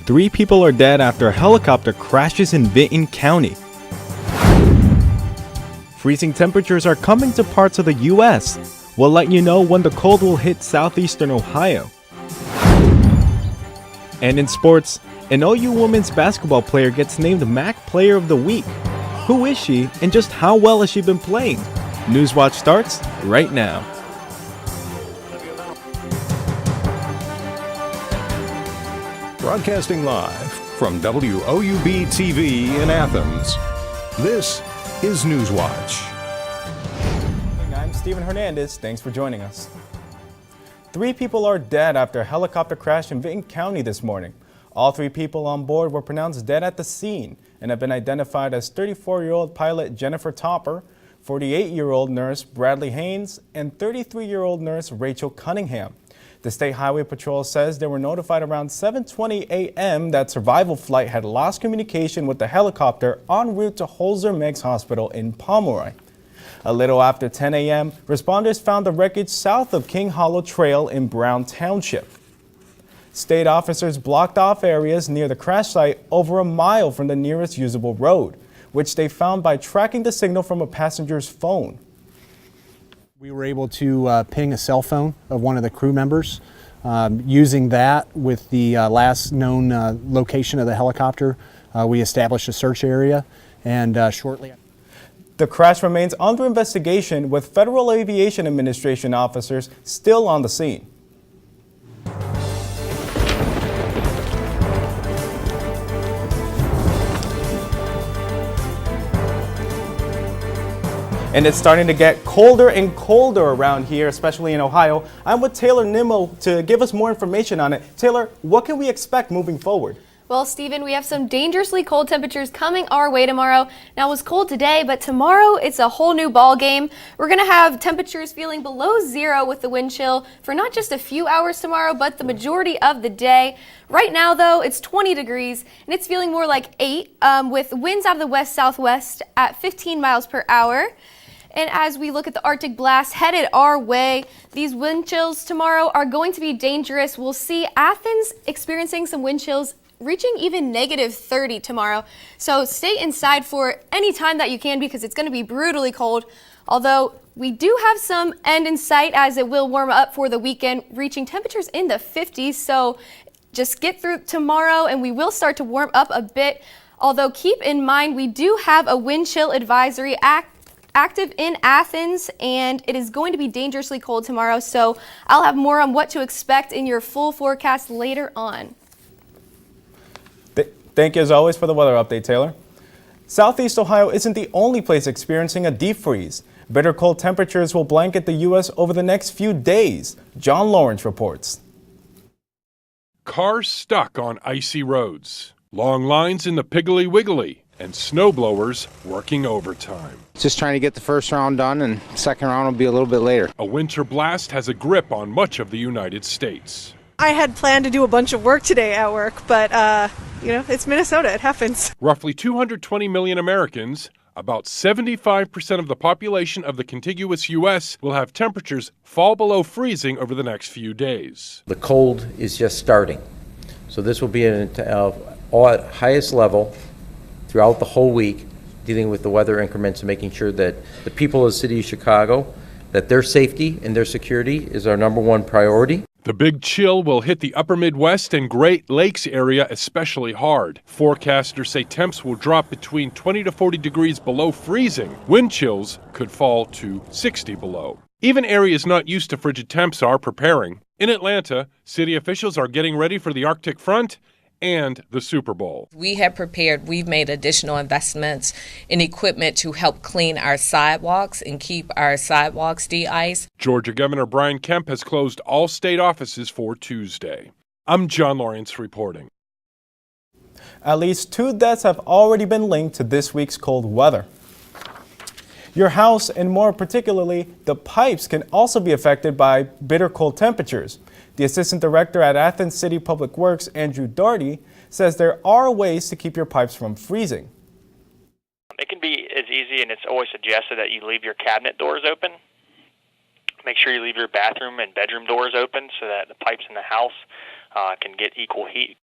3 people are dead after a helicopter crashes in Vinton County. Freezing temperatures are coming to parts of the U.S. We'll let you know when the cold will hit southeastern Ohio. And in sports, an OU women's basketball player gets named MAC Player of the Week. Who is she, and just how well has she been playing? Newswatch starts right now. Broadcasting live from WOUB TV in Athens, this is Newswatch. I'm Steven Hernandez. Thanks for joining us. 3 people are dead after a helicopter crash in Vinton County this morning. All 3 people on board were pronounced dead at the scene and have been identified as 34-year-old pilot Jennifer Topper, 48-year-old nurse Bradley Haynes, and 33-year-old nurse Rachel Cunningham. The State Highway Patrol says they were notified around 7:20 a.m. that Survival Flight had lost communication with the helicopter en route to Holzer Meigs Hospital in Pomeroy. A little after 10 a.m., responders found the wreckage south of King Hollow Trail in Brown Township. State officers blocked off areas near the crash site over a mile from the nearest usable road, which they found by tracking the signal from a passenger's phone. We were able to ping a cell phone of one of the crew members. Using that with the last known location of the helicopter, we established a search area, and shortly The crash remains under investigation, with Federal Aviation Administration officers still on the scene. And it's starting to get colder and colder around here, especially in Ohio. I'm with Taylor Nimmo to give us more information on it. Taylor, what can we expect moving forward? Well, Stephen, we have some dangerously cold temperatures coming our way tomorrow. Now, it was cold today, but tomorrow it's a whole new ball game. We're going to have temperatures feeling below 0 with the wind chill for not just a few hours tomorrow, but the majority of the day. Right now, though, it's 20 degrees, and it's feeling more like 8 with winds out of the west-southwest at 15 miles per hour. And as we look at the Arctic blast headed our way, these wind chills tomorrow are going to be dangerous. We'll see Athens experiencing some wind chills reaching even -30 tomorrow. So stay inside for any time that you can, because it's going to be brutally cold. Although we do have some end in sight, as it will warm up for the weekend, reaching temperatures in the 50s. So just get through tomorrow and we will start to warm up a bit. Although keep in mind, we do have a wind chill advisory active in Athens, and it is going to be dangerously cold tomorrow, so I'll have more on what to expect in your full forecast later on. Thank you as always for the weather update, Taylor. Southeast Ohio isn't the only place experiencing a deep freeze. Bitter cold temperatures will blanket the U.S. over the next few days. John Lawrence reports. Cars stuck on icy roads, long lines in the Piggly Wiggly, and snowblowers working overtime. Just trying to get the first round done, and second round will be a little bit later. A winter blast has a grip on much of the United States. I had planned to do a bunch of work today at work, but, it's Minnesota. It happens. Roughly 220 million Americans, about 75% of the population of the contiguous U.S., will have temperatures fall below freezing over the next few days. The cold is just starting. So this will be at highest level throughout the whole week, dealing with the weather increments and making sure that the people of the city of Chicago, that their safety and their security is our #1 priority. The big chill will hit the upper Midwest and Great Lakes area especially hard. Forecasters say temps will drop between 20 to 40 degrees below freezing. Wind chills could fall to 60 below. Even areas not used to frigid temps are preparing. In Atlanta, city officials are getting ready for the Arctic front and the Super Bowl. We have prepared, we've made additional investments in equipment to help clean our sidewalks and keep our sidewalks de-iced. Georgia Governor Brian Kemp has closed all state offices for Tuesday. I'm John Lawrence reporting. At least 2 deaths have already been linked to this week's cold weather. Your house, and more particularly the pipes, can also be affected by bitter cold temperatures. The Assistant Director at Athens City Public Works, Andrew Daugherty, says there are ways to keep your pipes from freezing. It can be as easy, and it's always suggested, that you leave your cabinet doors open. Make sure you leave your bathroom and bedroom doors open so that the pipes in the house can get equal heat.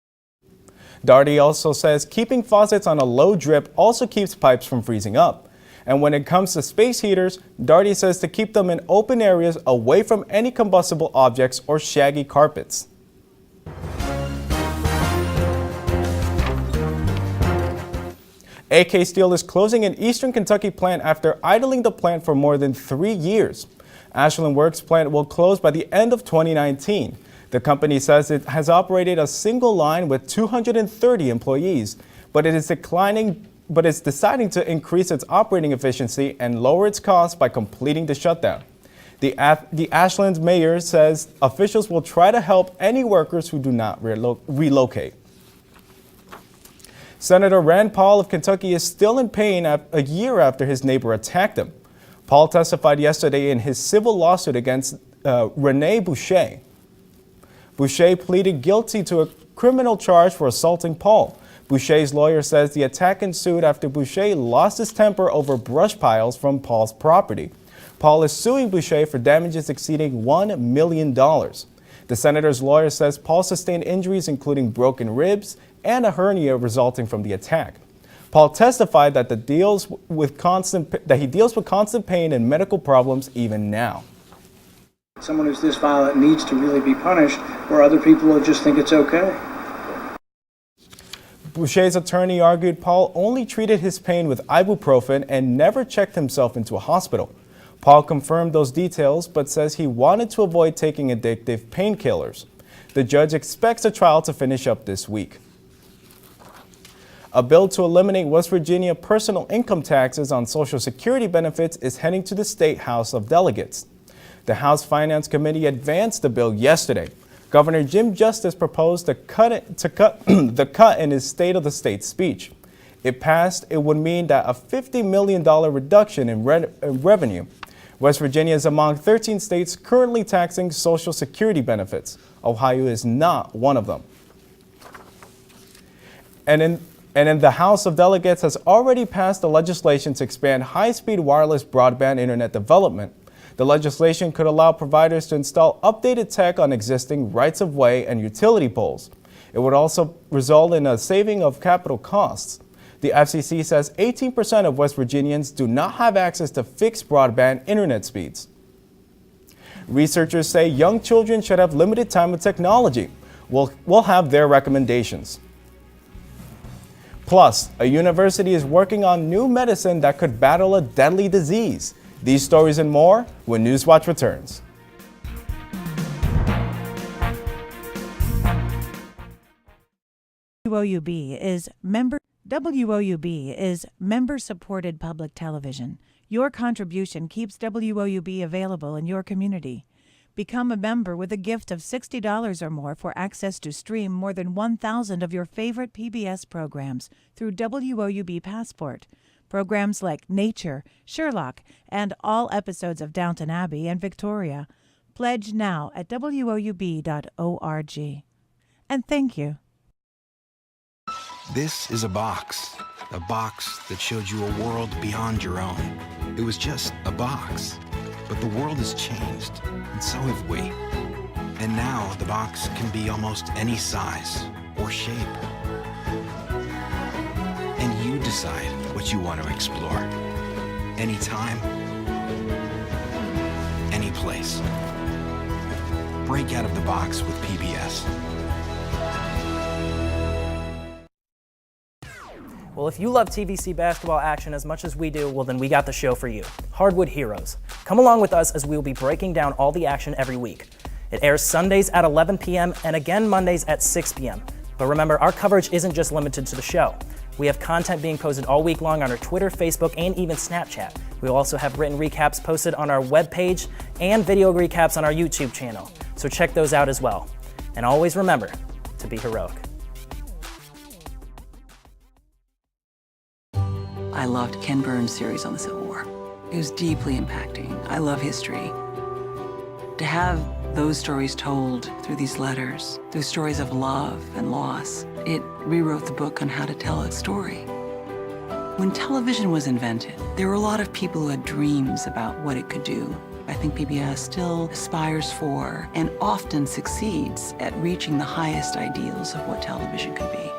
Darty also says keeping faucets on a low drip also keeps pipes from freezing up. And when it comes to space heaters, Darty says to keep them in open areas away from any combustible objects or shaggy carpets. AK Steel is closing an Eastern Kentucky plant after idling the plant for more than 3 years. Ashland Works plant will close by the end of 2019. The company says it has operated a single line with 230 employees, but it's deciding to increase its operating efficiency and lower its costs by completing the shutdown. The Ashland mayor says officials will try to help any workers who do not relocate. Senator Rand Paul of Kentucky is still in pain a year after his neighbor attacked him. Paul testified yesterday in his civil lawsuit against Rene Boucher. Boucher pleaded guilty to a criminal charge for assaulting Paul. Boucher's lawyer says the attack ensued after Boucher lost his temper over brush piles from Paul's property. Paul is suing Boucher for damages exceeding $1 million. The senator's lawyer says Paul sustained injuries including broken ribs and a hernia resulting from the attack. Paul testified that he deals with constant pain and medical problems even now. Someone who's this violent needs to really be punished, or other people will just think it's okay. Boucher's attorney argued Paul only treated his pain with ibuprofen and never checked himself into a hospital. Paul confirmed those details, but says he wanted to avoid taking addictive painkillers. The judge expects the trial to finish up this week. A bill to eliminate West Virginia personal income taxes on Social Security benefits is heading to the State House of Delegates. The House Finance Committee advanced the bill yesterday. Governor Jim Justice proposed to cut the cut in his State of the State speech. If passed, it would mean that a $50 million reduction in revenue. West Virginia is among 13 states currently taxing Social Security benefits. Ohio is not one of them. And in the House of Delegates has already passed the legislation to expand high-speed wireless broadband internet development. The legislation could allow providers to install updated tech on existing rights-of-way and utility poles. It would also result in a saving of capital costs. The FCC says 18% of West Virginians do not have access to fixed broadband internet speeds. Researchers say young children should have limited time with technology. We'll have their recommendations. Plus, a university is working on new medicine that could battle a deadly disease. These stories and more when Newswatch returns. WOUB is member-supported public television. Your contribution keeps WOUB available in your community. Become a member with a gift of $60 or more for access to stream more than 1,000 of your favorite PBS programs through WOUB Passport. Programs like Nature, Sherlock, and all episodes of Downton Abbey and Victoria. Pledge now at WOUB.org. And thank you. This is a box that showed you a world beyond your own. It was just a box. But the world has changed, and so have we. And now the box can be almost any size or shape. And you decide what you want to explore. Anytime, any place. Break out of the box with PBS. Well, if you love TVC basketball action as much as we do, well then we got the show for you. Hardwood Heroes. Come along with us as we will be breaking down all the action every week. It airs Sundays at 11 p.m. and again Mondays at 6 p.m. But remember, our coverage isn't just limited to the show. We have content being posted all week long on our Twitter, Facebook, and even Snapchat. We will also have written recaps posted on our webpage and video recaps on our YouTube channel. So check those out as well. And always remember to be heroic. I loved Ken Burns' series on the Civil War. It was deeply impacting. I love history. To have those stories told through these letters, through stories of love and loss, it rewrote the book on how to tell a story. When television was invented, there were a lot of people who had dreams about what it could do. I think PBS still aspires for and often succeeds at reaching the highest ideals of what television could be.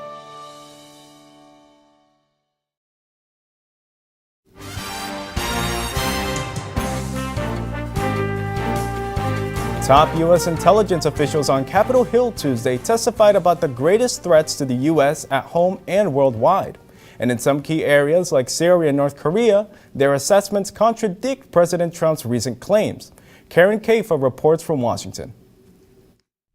Top U.S. intelligence officials on Capitol Hill Tuesday testified about the greatest threats to the U.S. at home and worldwide. And in some key areas like Syria and North Korea, their assessments contradict President Trump's recent claims. Karen Kaifa reports from Washington.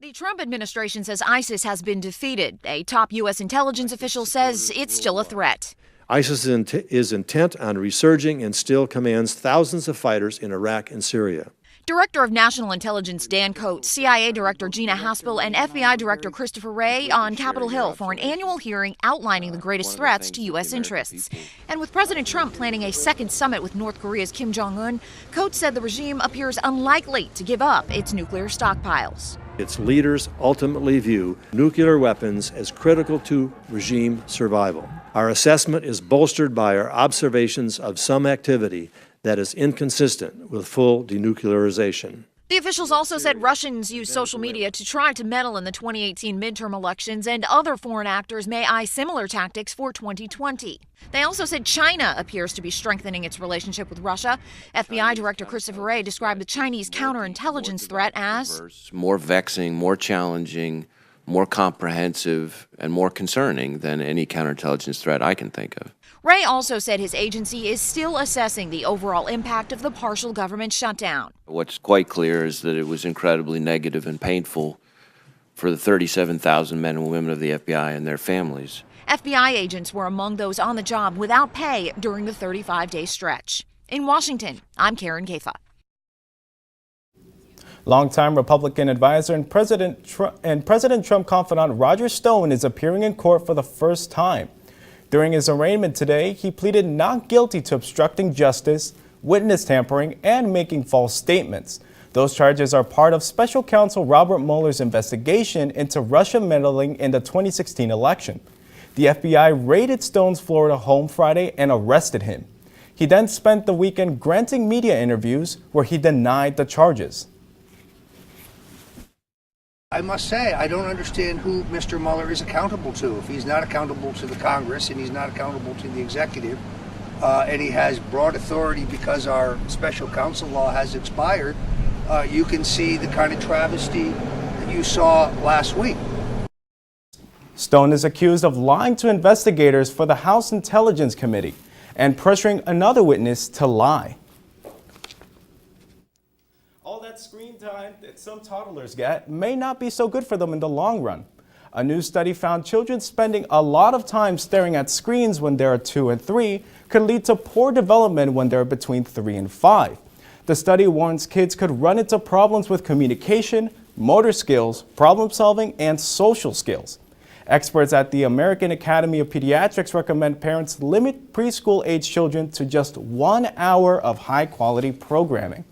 The Trump administration says ISIS has been defeated. A top U.S. intelligence official says it's still a threat. ISIS is intent on resurging and still commands thousands of fighters in Iraq and Syria. Director of National Intelligence Dan Coats, CIA Director Gina Haspel, and FBI Director Christopher Wray on Capitol Hill for an annual hearing outlining the greatest threats to U.S. interests. And with President Trump planning a second summit with North Korea's Kim Jong-un, Coats said the regime appears unlikely to give up its nuclear stockpiles. Its leaders ultimately view nuclear weapons as critical to regime survival. Our assessment is bolstered by our observations of some activity that is inconsistent with full denuclearization. The officials also said Russians use social media to try to meddle in the 2018 midterm elections, and other foreign actors may eye similar tactics for 2020. They also said China appears to be strengthening its relationship with Russia. FBI Director Christopher Wray described the Chinese counterintelligence threat as more vexing, more challenging, more comprehensive, and more concerning than any counterintelligence threat I can think of. Wray also said his agency is still assessing the overall impact of the partial government shutdown. What's quite clear is that it was incredibly negative and painful for the 37,000 men and women of the FBI and their families. FBI agents were among those on the job without pay during the 35-day stretch. In Washington, I'm Karen Kaifa. Longtime Republican advisor and President Trump confidant Roger Stone is appearing in court for the first time. During his arraignment today, he pleaded not guilty to obstructing justice, witness tampering, and making false statements. Those charges are part of Special Counsel Robert Mueller's investigation into Russia meddling in the 2016 election. The FBI raided Stone's Florida home Friday and arrested him. He then spent the weekend granting media interviews where he denied the charges. I must say, I don't understand who Mr. Mueller is accountable to. If he's not accountable to the Congress and he's not accountable to the executive, and he has broad authority because our special counsel law has expired, you can see the kind of travesty that you saw last week. Stone is accused of lying to investigators for the House Intelligence Committee and pressuring another witness to lie. Screen time that some toddlers get may not be so good for them in the long run. A new study found children spending a lot of time staring at screens when they are 2 and 3 could lead to poor development when they're between 3 and 5. The study warns kids could run into problems with communication, motor skills, problem solving, and social skills. Experts at the American Academy of Pediatrics recommend parents limit preschool-age children to just 1 hour of high-quality programming.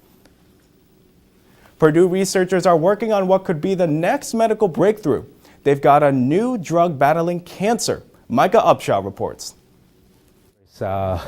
Purdue researchers are working on what could be the next medical breakthrough. They've got a new drug battling cancer. Micah Upshaw reports. It's a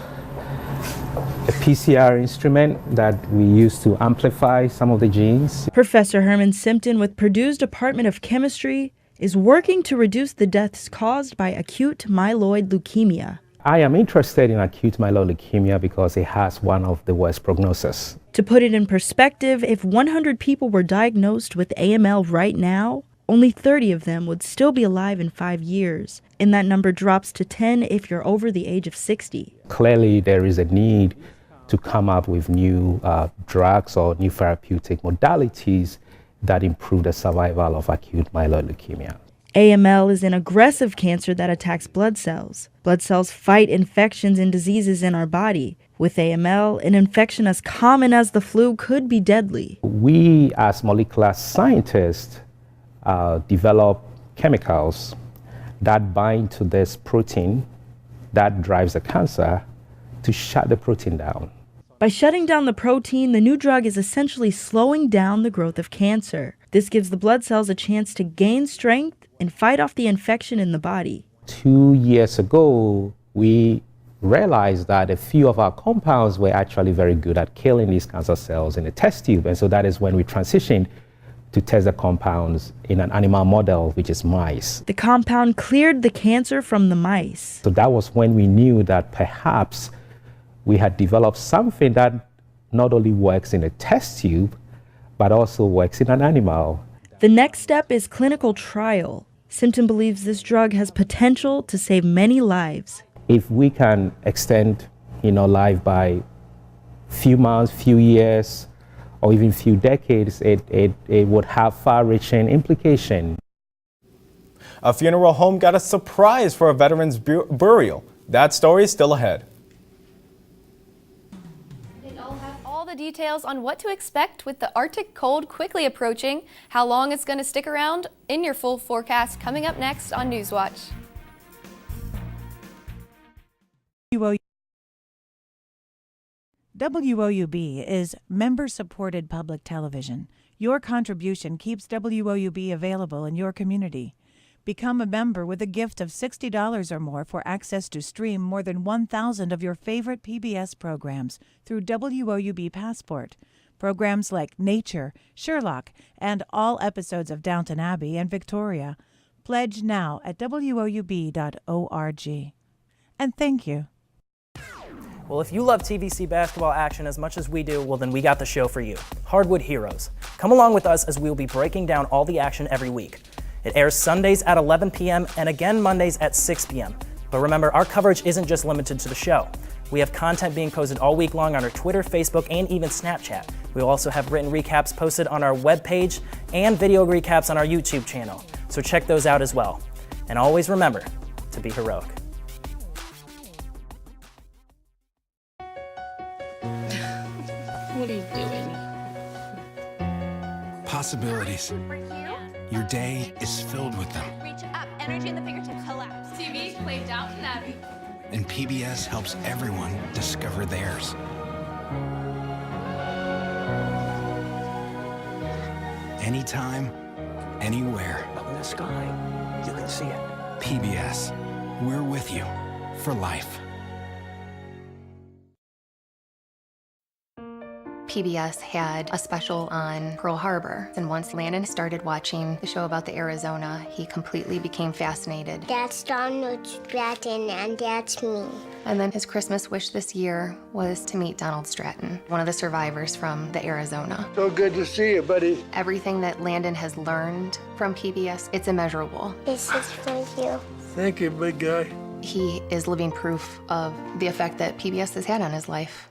PCR instrument that we use to amplify some of the genes. Professor Herman Simpton with Purdue's Department of Chemistry is working to reduce the deaths caused by acute myeloid leukemia. I am interested in acute myeloid leukemia because it has one of the worst prognosis. To put it in perspective, if 100 people were diagnosed with AML right now, only 30 of them would still be alive in 5 years, and that number drops to 10 if you're over the age of 60. Clearly, there is a need to come up with new drugs or new therapeutic modalities that improve the survival of acute myeloid leukemia. AML is an aggressive cancer that attacks blood cells. Blood cells fight infections and diseases in our body. With AML, an infection as common as the flu could be deadly. We, as molecular scientists, develop chemicals that bind to this protein that drives the cancer to shut the protein down. By shutting down the protein, the new drug is essentially slowing down the growth of cancer. This gives the blood cells a chance to gain strength and fight off the infection in the body. 2 years ago, we realized that a few of our compounds were actually very good at killing these cancer cells in a test tube. And so that is when we transitioned to test the compounds in an animal model, which is mice. The compound cleared the cancer from the mice. So that was when we knew that perhaps we had developed something that not only works in a test tube, but also works in an animal. The next step is clinical trial. Simpson believes this drug has potential to save many lives. If we can extend, life by few months, few years, or even few decades, it would have far-reaching implications. A funeral home got a surprise for a veteran's burial. That story is still ahead. I'll have all the details on what to expect with the Arctic cold quickly approaching, how long it's going to stick around in your full forecast coming up next on Newswatch. WOUB is member-supported public television. Your contribution keeps WOUB available in your community. Become a member with a gift of $60 or more for access to stream more than 1,000 of your favorite PBS programs through WOUB Passport. Programs like Nature, Sherlock, and all episodes of Downton Abbey and Victoria. Pledge now at woub.org. And thank you. Well, if you love TVC basketball action as much as we do, well, then we got the show for you. Hardwood Heroes. Come along with us as we will be breaking down all the action every week. It airs Sundays at 11 p.m. and again Mondays at 6 p.m. But remember, our coverage isn't just limited to the show. We have content being posted all week long on our Twitter, Facebook, and even Snapchat. We will also have written recaps posted on our webpage and video recaps on our YouTube channel. So check those out as well. And always remember to be heroic. What are you doing? Possibilities. Your day is filled with them. Reach up, energy in the fingertips, collapse. TV, play Downton Abbey. And PBS helps everyone discover theirs. Anytime, anywhere. Up in the sky, you can see it. PBS, we're with you for life. PBS had a special on Pearl Harbor, and once Landon started watching the show about the Arizona, he completely became fascinated. That's Donald Stratton, and that's me. And then his Christmas wish this year was to meet Donald Stratton, one of the survivors from the Arizona. So good to see you, buddy. Everything that Landon has learned from PBS, it's immeasurable. This is for you. Thank you, big guy. He is living proof of the effect that PBS has had on his life.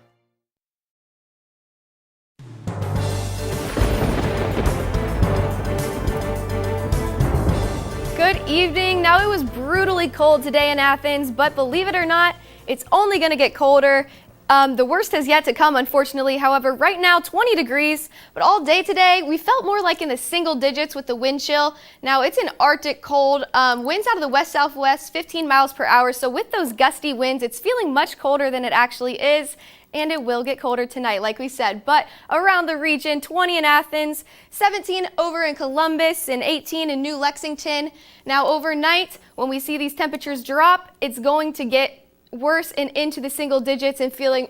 Good evening. Now, it was brutally cold today in Athens, but believe it or not, it's only going to get colder. The worst has yet to come, unfortunately. However, right now, 20 degrees, but all day today, we felt more like in the single digits with the wind chill. Now, it's an Arctic cold. Winds out of the west-southwest, 15 miles per hour. So with those gusty winds, it's feeling much colder than it actually is. And it will get colder tonight, like we said. But around the region, 20 in Athens, 17 over in Columbus, and 18 in New Lexington. Now, overnight, when we see these temperatures drop, it's going to get worse and into the single digits and feeling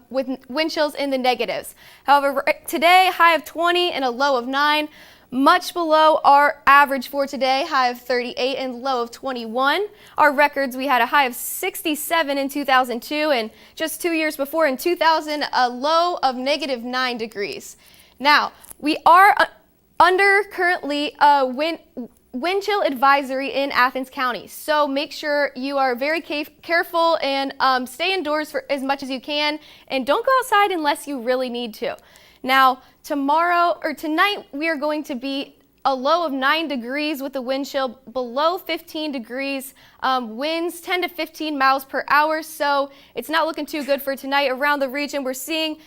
with wind chills in the negatives. However, today, high of 20 and a low of 9. Much below our average for today, high of 38 and low of 21. Our records, we had a high of 67 in 2002, and just 2 years before in 2000, a low of negative 9 degrees. Now, we are under currently a wind chill advisory in Athens County. So make sure you are very careful and stay indoors for as much as you can, and don't go outside unless you really need to. Now, tonight, we are going to be a low of 9 degrees with a wind chill below 15 degrees, winds 10 to 15 miles per hour. So it's not looking too good for tonight. Around the region, we're seeing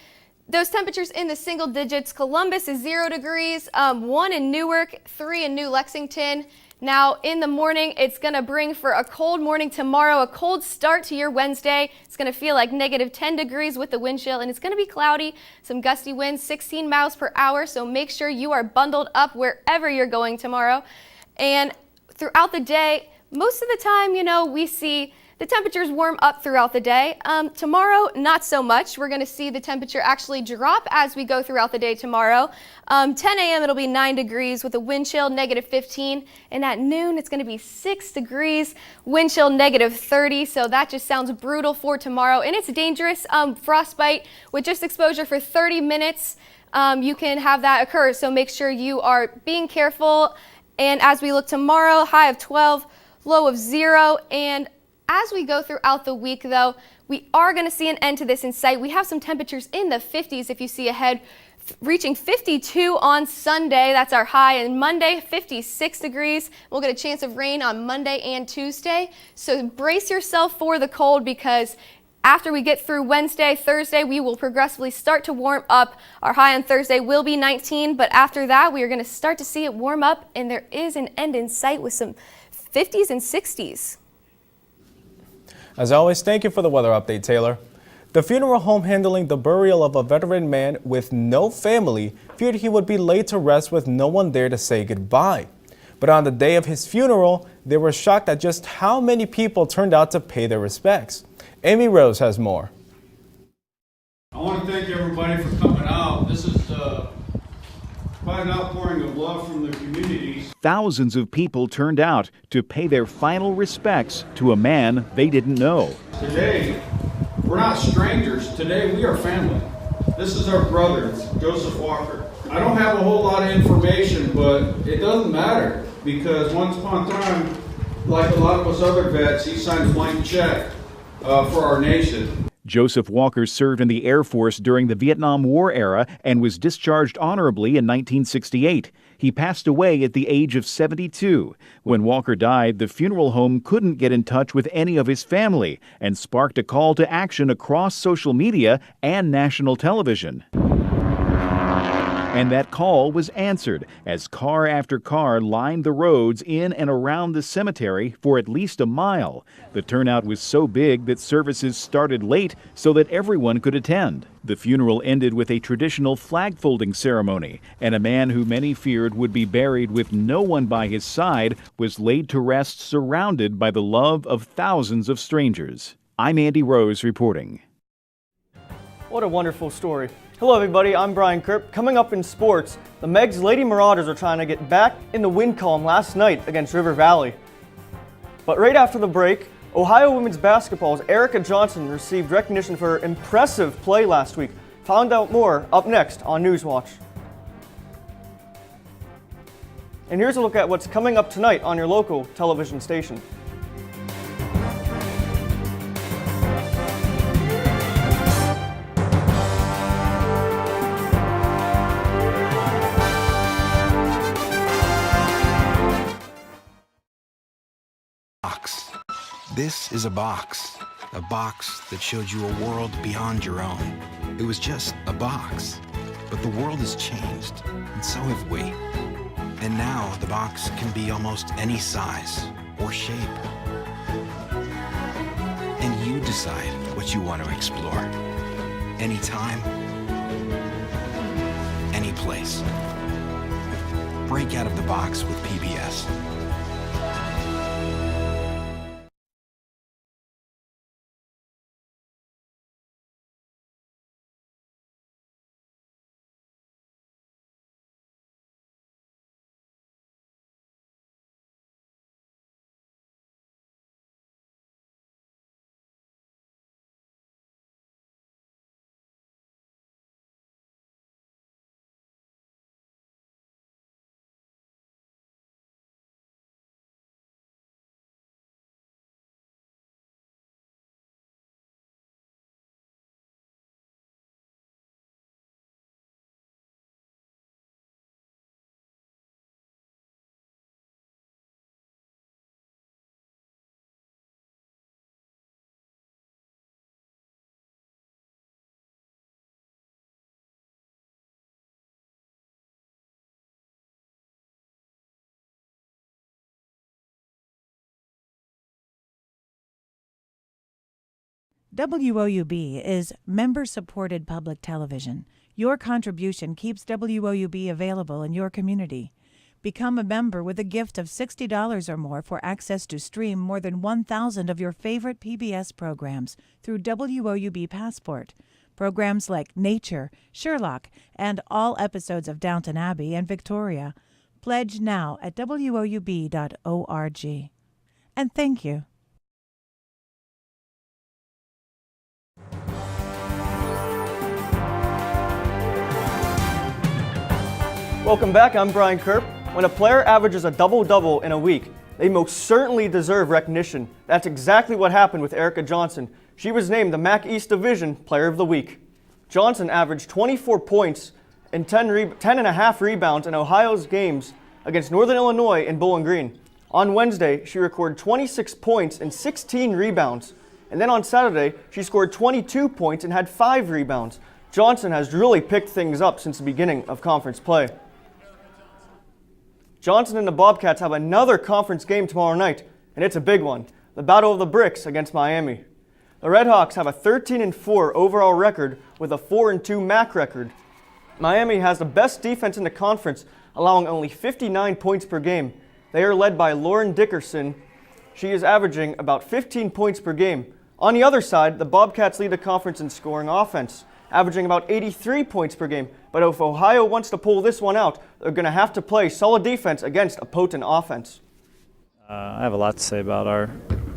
those temperatures in the single digits. Columbus is 0 degrees, 1 in Newark, 3 in New Lexington. Now, in the morning, it's going to bring for a cold morning tomorrow, a cold start to your Wednesday. It's going to feel like negative 10 degrees with the wind chill, and it's going to be cloudy, some gusty winds, 16 miles per hour. So make sure you are bundled up wherever you're going tomorrow. And throughout the day, most of the time, we see the temperatures warm up throughout the day. Tomorrow, not so much. We're going to see the temperature actually drop as we go throughout the day tomorrow. 10 a.m. it'll be 9 degrees with a wind chill negative 15. And at noon, it's going to be 6 degrees, wind chill negative 30. So that just sounds brutal for tomorrow. And it's dangerous. Frostbite with just exposure for 30 minutes. you can have that occur. So make sure you are being careful. And as we look tomorrow, high of 12, low of 0. And as we go throughout the week, though, we are going to see an end to this in sight. We have some temperatures in the 50s if you see ahead, reaching 52 on Sunday. That's our high. And Monday, 56 degrees. We'll get a chance of rain on Monday and Tuesday. So brace yourself for the cold, because after we get through Wednesday, Thursday, we will progressively start to warm up. Our high on Thursday will be 19, but after that, we are going to start to see it warm up, and there is an end in sight with some 50s and 60s. As always, thank you for the weather update, Taylor. The funeral home handling the burial of a veteran man with no family feared he would be laid to rest with no one there to say goodbye. But on the day of his funeral, they were shocked at just how many people turned out to pay their respects. Amy Rose has more. I want to thank everybody for coming out. This is quite an outpouring of love from the community. Thousands of people turned out to pay their final respects to a man they didn't know. Today, we're not strangers. Today, we are family. This is our brother, Joseph Walker. I don't have a whole lot of information, but it doesn't matter, because once upon a time, like a lot of us other vets, he signed a blank check for our nation. Joseph Walker served in the Air Force during the Vietnam War era and was discharged honorably in 1968. He passed away at the age of 72. When Walker died, the funeral home couldn't get in touch with any of his family and sparked a call to action across social media and national television. And that call was answered as car after car lined the roads in and around the cemetery for at least a mile. The turnout was so big that services started late so that everyone could attend. The funeral ended with a traditional flag-folding ceremony, and a man who many feared would be buried with no one by his side was laid to rest surrounded by the love of thousands of strangers. I'm Andy Rose reporting. What a wonderful story. Hello everybody, I'm Brian Kerp. Coming up in sports, the Megs Lady Marauders are trying to get back in the win column last night against River Valley. But right after the break, Ohio women's basketball's Erica Johnson received recognition for her impressive play last week. Find out more up next on Newswatch. And here's a look at what's coming up tonight on your local television station. This is a box that showed you a world beyond your own. It was just a box, but the world has changed, and so have we. And now the box can be almost any size or shape. And you decide what you want to explore. Anytime, any place. Break out of the box with PBS. WOUB is member-supported public television. Your contribution keeps WOUB available in your community. Become a member with a gift of $60 or more for access to stream more than 1,000 of your favorite PBS programs through WOUB Passport. Programs like Nature, Sherlock, and all episodes of Downton Abbey and Victoria. Pledge now at WOUB.org. And thank you. Welcome back, I'm Brian Kerp. When a player averages a double-double in a week, they most certainly deserve recognition. That's exactly what happened with Erica Johnson. She was named the MAC East Division Player of the Week. Johnson averaged 24 points and 10.5 rebounds in Ohio's games against Northern Illinois in Bowling Green. On Wednesday, she recorded 26 points and 16 rebounds. And then on Saturday, she scored 22 points and had 5 rebounds. Johnson has really picked things up since the beginning of conference play. Johnson and the Bobcats have another conference game tomorrow night, and it's a big one, the Battle of the Bricks against Miami. The Redhawks have a 13-4 overall record with a 4-2 MAC record. Miami has the best defense in the conference, allowing only 59 points per game. They are led by Lauren Dickerson. She is averaging about 15 points per game. On the other side, the Bobcats lead the conference in scoring offense, averaging about 83 points per game. But if Ohio wants to pull this one out, they're going to have to play solid defense against a potent offense. I have a lot to say about our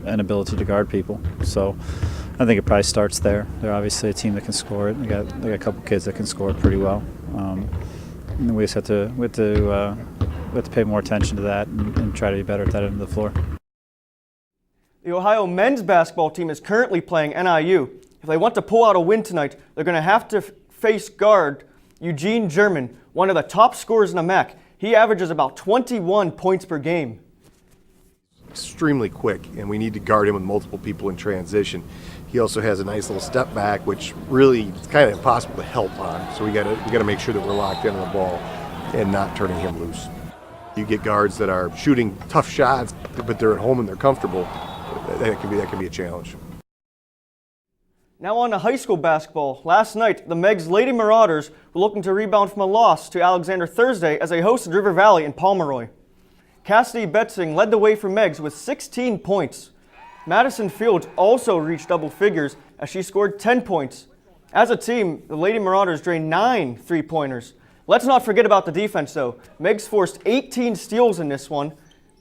inability to guard people. So I think it probably starts there. They're obviously a team that can score it. They got a couple kids that can score it pretty well. And we just have to pay more attention to that and try to be better at that end of the floor. The Ohio men's basketball team is currently playing NIU. If they want to pull out a win tonight, they're going to have to face guard Eugene German, one of the top scorers in the MAC. He averages about 21 points per game. Extremely quick, and we need to guard him with multiple people in transition. He also has a nice little step back, which really is kind of impossible to help on. So we got to make sure that we're locked in on the ball and not turning him loose. You get guards that are shooting tough shots, but they're at home and they're comfortable. That can be a challenge. Now on to high school basketball. Last night, the Megs Lady Marauders were looking to rebound from a loss to Alexander Thursday as they hosted River Valley in Pomeroy. Cassidy Betzing led the way for Megs with 16 points. Madison Fields also reached double figures as she scored 10 points. As a team, the Lady Marauders drained 9 three-pointers. Let's not forget about the defense, though. Megs forced 18 steals in this one.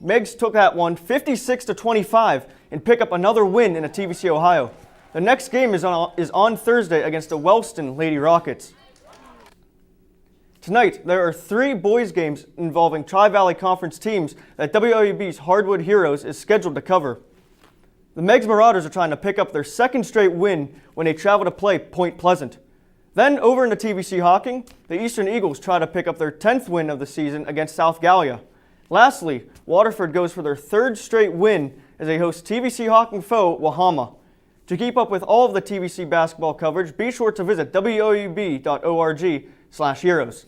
Megs took that one 56-25 and pick up another win in a TVC Ohio. The next game is on Thursday against the Wellston Lady Rockets. Tonight, there are 3 boys games involving Tri-Valley Conference teams that WOUB's Hardwood Heroes is scheduled to cover. The Megs Marauders are trying to pick up their second straight win when they travel to play Point Pleasant. Then over in the TVC Hawking, the Eastern Eagles try to pick up their 10th win of the season against South Gallia. Lastly, Waterford goes for their 3rd straight win as they host TVC Hawking foe Wahama. To keep up with all of the TVC basketball coverage, be sure to visit woub.org/heroes.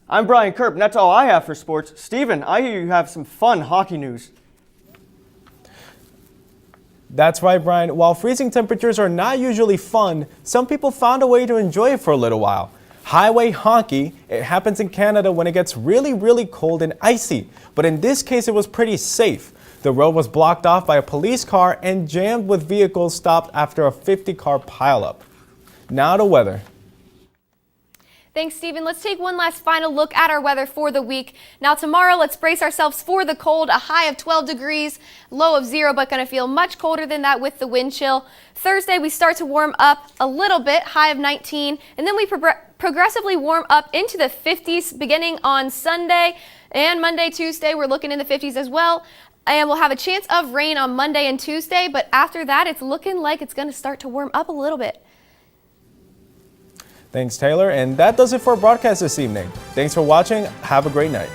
I'm Brian Kerp, and that's all I have for sports. Steven, I hear you have some fun hockey news. That's right, Brian. While freezing temperatures are not usually fun, some people found a way to enjoy it for a little while. Highway hockey, it happens in Canada when it gets really, really cold and icy. But in this case, it was pretty safe. The road was blocked off by a police car and jammed with vehicles stopped after a 50-car pileup. Now the weather. Thanks, Stephen. Let's take one last final look at our weather for the week. Now tomorrow, let's brace ourselves for the cold. A high of 12 degrees, low of 0, but going to feel much colder than that with the wind chill. Thursday, we start to warm up a little bit, high of 19, and then we progressively warm up into the 50s beginning on Sunday. And Monday, Tuesday, we're looking in the 50s as well. And we'll have a chance of rain on Monday and Tuesday, but after that, it's looking like it's going to start to warm up a little bit. Thanks, Taylor. And that does it for our broadcast this evening. Thanks for watching. Have a great night.